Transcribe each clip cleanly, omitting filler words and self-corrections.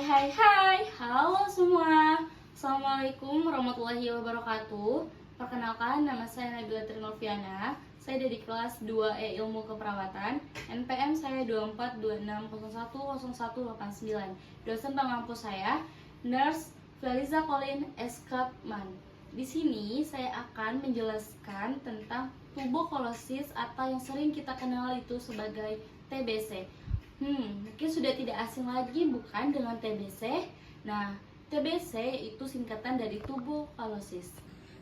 Hai, halo semua. Assalamualaikum warahmatullahi wabarakatuh. Perkenalkan, nama saya Nabila Trinulfiana. Saya dari kelas 2E Ilmu Keperawatan. NPM saya 2426010189. Dosen pengampu saya, Nurse Feliza Colin Eskapman. Di sini saya akan menjelaskan tentang tuberkulosis atau yang sering kita kenal itu sebagai TBC. Mungkin sudah tidak asing lagi bukan dengan TBC. Nah, TBC itu singkatan dari tuberkulosis.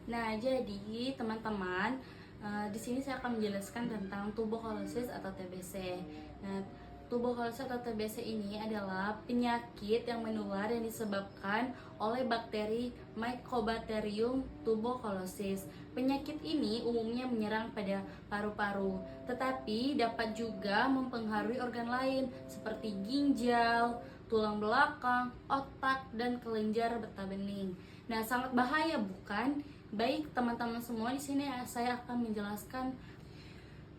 Nah, jadi teman-teman, di sini saya akan menjelaskan tentang tuberkulosis atau TBC. Nah, tuberkulosis atau TBC ini adalah penyakit yang menular yang disebabkan oleh bakteri Mycobacterium tuberculosis. Penyakit ini umumnya menyerang pada paru-paru, tetapi dapat juga mempengaruhi organ lain seperti ginjal, tulang belakang, otak, dan kelenjar getah bening. Nah, sangat bahaya bukan? Baik teman-teman semua, di sini saya akan menjelaskan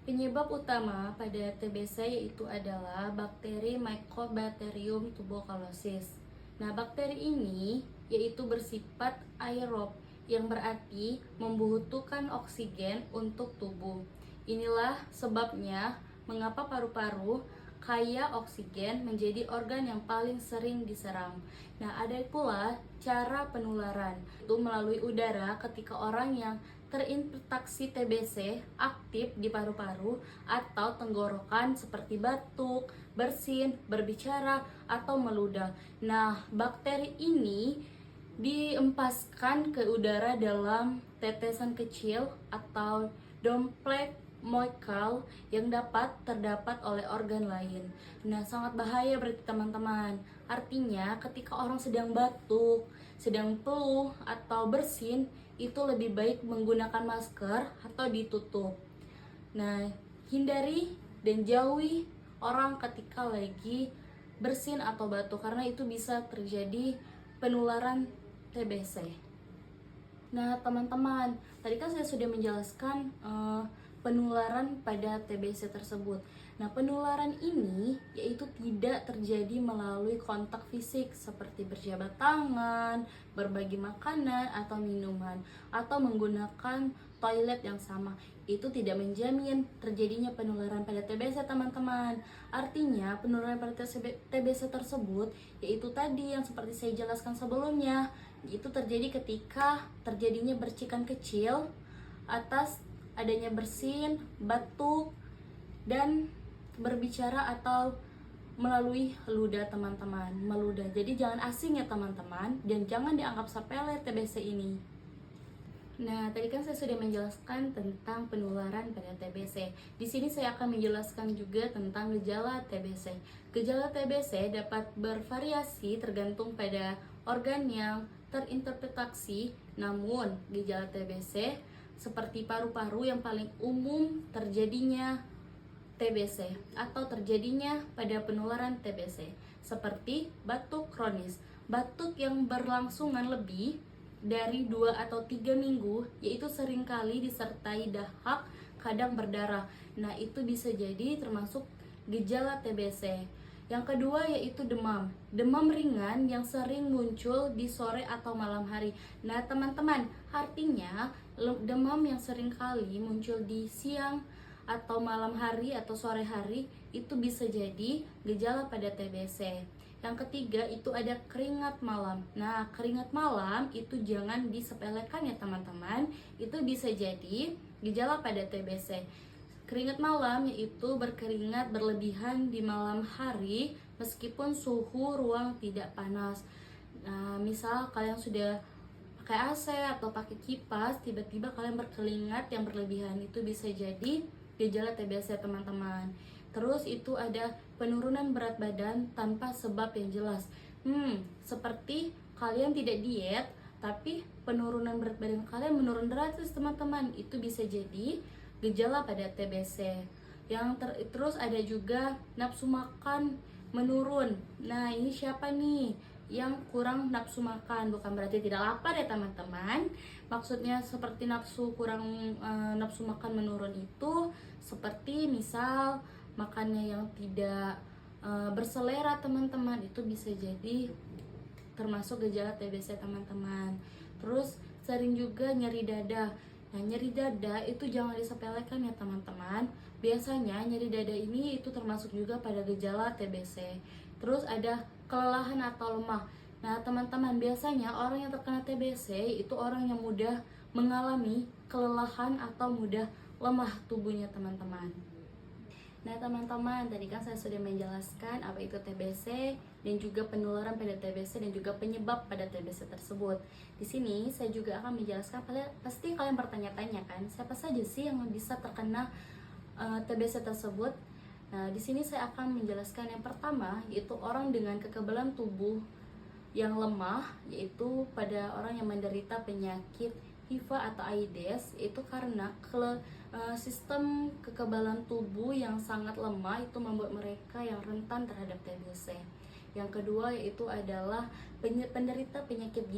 penyebab utama pada TBC yaitu adalah bakteri Mycobacterium tuberculosis. Nah, bakteri ini yaitu bersifat aerob, yang berarti membutuhkan oksigen untuk tubuh. Inilah sebabnya mengapa paru-paru kaya oksigen menjadi organ yang paling sering diserang. Nah, ada pula cara penularan, itu melalui udara ketika orang yang terinfeksi TBC aktif di paru-paru atau tenggorokan seperti batuk, bersin, berbicara, atau meludah. Nah, bakteri ini diempaskan ke udara dalam tetesan kecil atau droplet moekal yang dapat terdapat oleh organ lain. Nah, sangat bahaya berarti teman-teman. Artinya ketika orang sedang batuk, sedang flu atau bersin, itu lebih baik menggunakan masker atau ditutup. Nah, hindari dan jauhi orang ketika lagi bersin atau batuk karena itu bisa terjadi penularan TBC. Nah, teman-teman, tadi kan saya sudah menjelaskan penularan pada TBC tersebut. Nah, penularan ini yaitu tidak terjadi melalui kontak fisik seperti berjabat tangan, berbagi makanan atau minuman, atau menggunakan toilet yang sama. Itu tidak menjamin terjadinya penularan pada TBC, teman-teman. Artinya, penularan pada TBC tersebut yaitu tadi yang seperti saya jelaskan sebelumnya, itu terjadi ketika terjadinya percikan kecil atas adanya bersin, batuk, dan berbicara atau melalui ludah, teman-teman. Meludah. Jadi jangan asing ya teman-teman, dan jangan dianggap sepele TBC ini. Nah, tadi kan saya sudah menjelaskan tentang penularan pada TBC. Di sini saya akan menjelaskan juga tentang gejala TBC. Gejala TBC dapat bervariasi tergantung pada organ yang terinfeksi, namun gejala TBC seperti paru-paru yang paling umum terjadinya TBC atau terjadinya pada penularan TBC seperti batuk kronis, batuk yang berlangsungan lebih dari 2 atau 3 minggu, yaitu seringkali disertai dahak, kadang berdarah. Nah, itu bisa jadi termasuk gejala TBC. Yang kedua yaitu demam. Demam ringan yang sering muncul di sore atau malam hari. Nah, teman-teman, artinya demam yang sering kali muncul di siang atau malam hari atau sore hari itu bisa jadi gejala pada TBC. Yang ketiga itu ada keringat malam. Nah, keringat malam itu jangan disepelekan ya teman-teman. Itu bisa jadi gejala pada TBC. Keringat malam yaitu berkeringat berlebihan di malam hari meskipun suhu ruang tidak panas. Nah, misal kalian sudah pakai AC atau pakai kipas, tiba-tiba kalian berkeringat yang berlebihan, itu bisa jadi gejala TBC teman-teman. Terus itu ada penurunan berat badan tanpa sebab yang jelas. Seperti kalian tidak diet, tapi penurunan berat badan kalian menurun drastis teman-teman. Itu bisa jadi gejala pada TBC. Terus ada juga nafsu makan menurun. Nah, ini siapa nih yang kurang nafsu makan? Bukan berarti tidak lapar ya teman-teman. Maksudnya seperti nafsu makan menurun itu seperti misal makannya yang tidak berselera teman-teman, itu bisa jadi termasuk gejala TBC teman-teman. Terus sering juga nyeri dada. Nah, nyeri dada itu jangan disepelekan ya teman-teman. Biasanya nyeri dada ini itu termasuk juga pada gejala TBC. Terus ada kelelahan atau lemah. Nah, teman-teman, biasanya orang yang terkena TBC itu orang yang mudah mengalami kelelahan atau mudah lemah tubuhnya teman-teman. Nah teman-teman, tadi kan saya sudah menjelaskan apa itu TBC dan juga penularan pada TBC dan juga penyebab pada TBC tersebut. Di sini saya juga akan menjelaskan, pasti kalian bertanya-tanya kan, siapa saja sih yang bisa terkena TBC tersebut. Nah di sini saya akan menjelaskan yang pertama, yaitu orang dengan kekebalan tubuh yang lemah, yaitu pada orang yang menderita penyakit HIV atau AIDS, itu karena sistem kekebalan tubuh yang sangat lemah itu membuat mereka yang rentan terhadap TBC. Yang kedua yaitu adalah penderita penyakit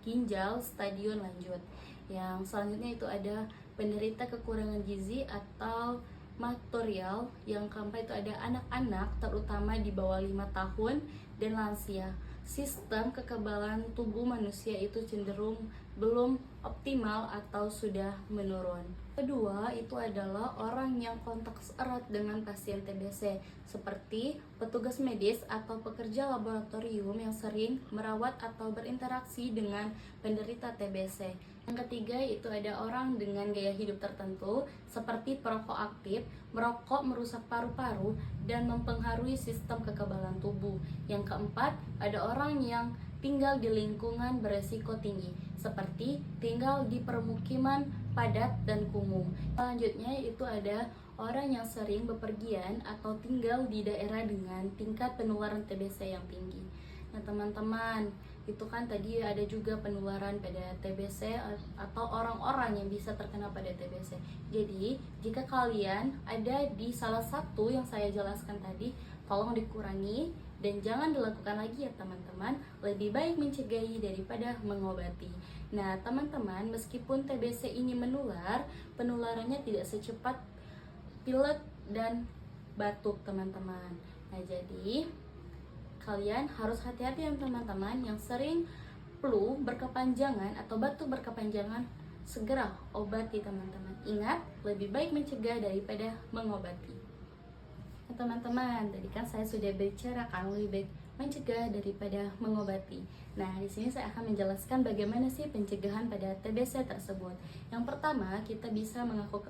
ginjal stadion lanjut. Yang selanjutnya itu ada penderita kekurangan gizi atau material. Yang keempat itu ada anak-anak terutama di bawah 5 tahun dan lansia. Sistem kekebalan tubuh manusia itu cenderung belum optimal atau sudah menurun. Kedua itu adalah orang yang kontak erat dengan pasien TBC, seperti petugas medis atau pekerja laboratorium yang sering merawat atau berinteraksi dengan penderita TBC. Yang ketiga itu ada orang dengan gaya hidup tertentu, seperti perokok aktif. Merokok merusak paru-paru dan mempengaruhi sistem kekebalan tubuh. Yang keempat, ada orang yang tinggal di lingkungan beresiko tinggi, seperti tinggal di permukiman padat dan kumuh. Selanjutnya itu ada orang yang sering bepergian atau tinggal di daerah dengan tingkat penularan TBC yang tinggi. Nah teman-teman, itu kan tadi ada juga penularan pada TBC atau orang-orang yang bisa terkena pada TBC. Jadi jika kalian ada di salah satu yang saya jelaskan tadi, tolong dikurangi dan jangan dilakukan lagi ya teman-teman. Lebih baik mencegahi daripada mengobati. Nah teman-teman, meskipun TBC ini menular, penularannya tidak secepat pilek dan batuk teman-teman. Nah jadi kalian harus hati-hati ya teman-teman, yang sering flu berkepanjangan atau batuk berkepanjangan, segera obati teman-teman. Ingat, lebih baik mencegah daripada mengobati. Nah, teman-teman, tadi kan saya sudah bicara kan lebih baik mencegah daripada mengobati. Nah, di sini saya akan menjelaskan bagaimana sih pencegahan pada TBC tersebut. Yang pertama, kita bisa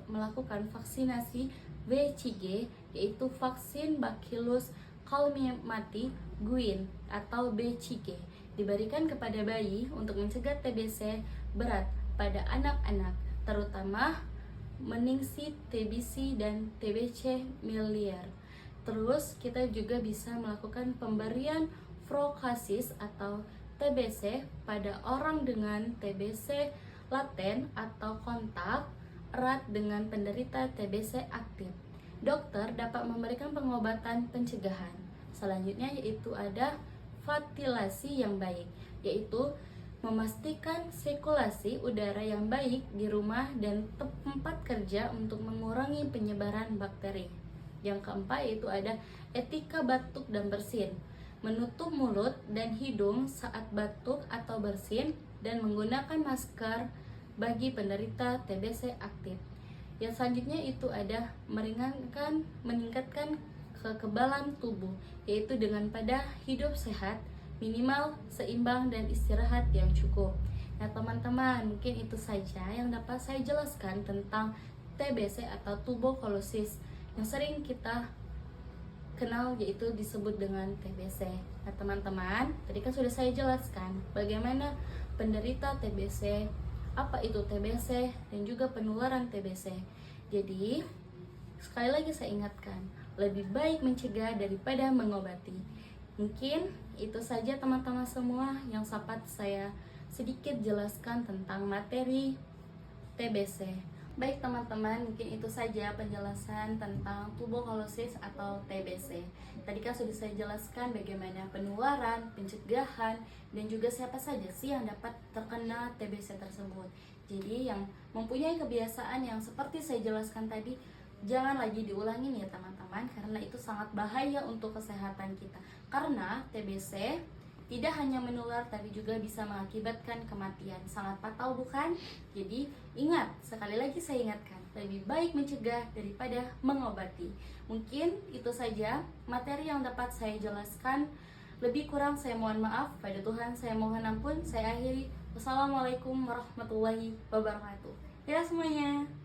melakukan vaksinasi BCG, yaitu vaksin Bacillus calmette guin atau BCG, diberikan kepada bayi untuk mencegah TBC berat pada anak-anak, terutama meningsi TBC dan TBC miliar. Terus kita juga bisa melakukan pemberian frokasis atau TBC pada orang dengan TBC laten atau kontak erat dengan penderita TBC aktif. Dokter dapat memberikan pengobatan pencegahan. Selanjutnya yaitu ada ventilasi yang baik, yaitu memastikan sirkulasi udara yang baik di rumah dan tempat kerja untuk mengurangi penyebaran bakteri. Yang keempat yaitu ada etika batuk dan bersin, menutup mulut dan hidung saat batuk atau bersin dan menggunakan masker bagi penderita TBC aktif. Yang selanjutnya itu ada meningkatkan kekebalan tubuh, yaitu dengan pada hidup sehat, minimal seimbang dan istirahat yang cukup. Nah teman-teman, mungkin itu saja yang dapat saya jelaskan tentang TBC atau tuberkulosis yang sering kita kenal, yaitu disebut dengan TBC. Nah teman-teman, tadi kan sudah saya jelaskan bagaimana penderita TBC, apa itu TBC, dan juga penularan TBC. Jadi sekali lagi saya ingatkan, lebih baik mencegah daripada mengobati. Mungkin itu saja teman-teman semua yang sempat saya sedikit jelaskan tentang materi TBC. Baik teman-teman, mungkin itu saja penjelasan tentang tuberkulosis atau TBC. Tadi kan sudah saya jelaskan bagaimana penularan, pencegahan, dan juga siapa saja sih yang dapat terkena TBC tersebut. Jadi yang mempunyai kebiasaan yang seperti saya jelaskan tadi, jangan lagi diulangin ya teman-teman, karena itu sangat bahaya untuk kesehatan kita. Karena TBC tidak hanya menular tapi juga bisa mengakibatkan kematian. Sangat fatal bukan? Jadi ingat, sekali lagi saya ingatkan, lebih baik mencegah daripada mengobati. Mungkin itu saja materi yang dapat saya jelaskan. Lebih kurang saya mohon maaf, pada Tuhan saya mohon ampun. Saya akhiri. Wassalamualaikum warahmatullahi wabarakatuh. Dadah semuanya.